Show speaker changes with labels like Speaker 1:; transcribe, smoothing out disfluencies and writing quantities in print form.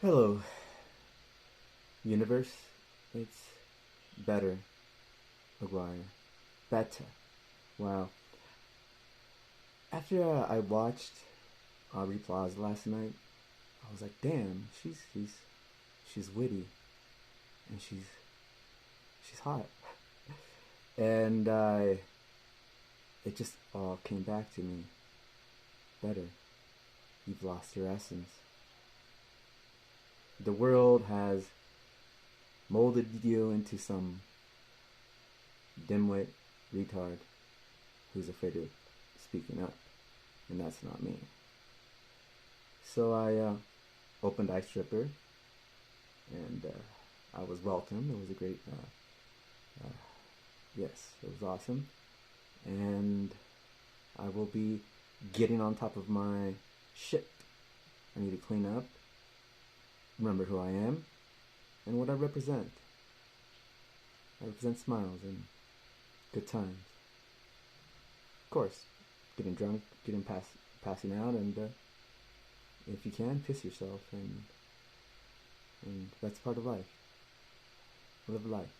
Speaker 1: Hello, universe. It's better, Aguirre. Better. Wow. After I watched Aubrey Plaza last night, I was like, damn, she's witty and she's hot, and it just all came back to me. Better. You've lost your essence. The world has molded you into some dimwit retard who's afraid of speaking up, and that's not me. So I opened iStripper, and I was welcomed. It was a great, yes, it was awesome, and I will be getting on top of my shit. I need to clean up, remember who I am, and what I represent. I represent smiles and good times. Of course, getting drunk, passing out, and if you can, piss yourself, and that's part of life. Live life.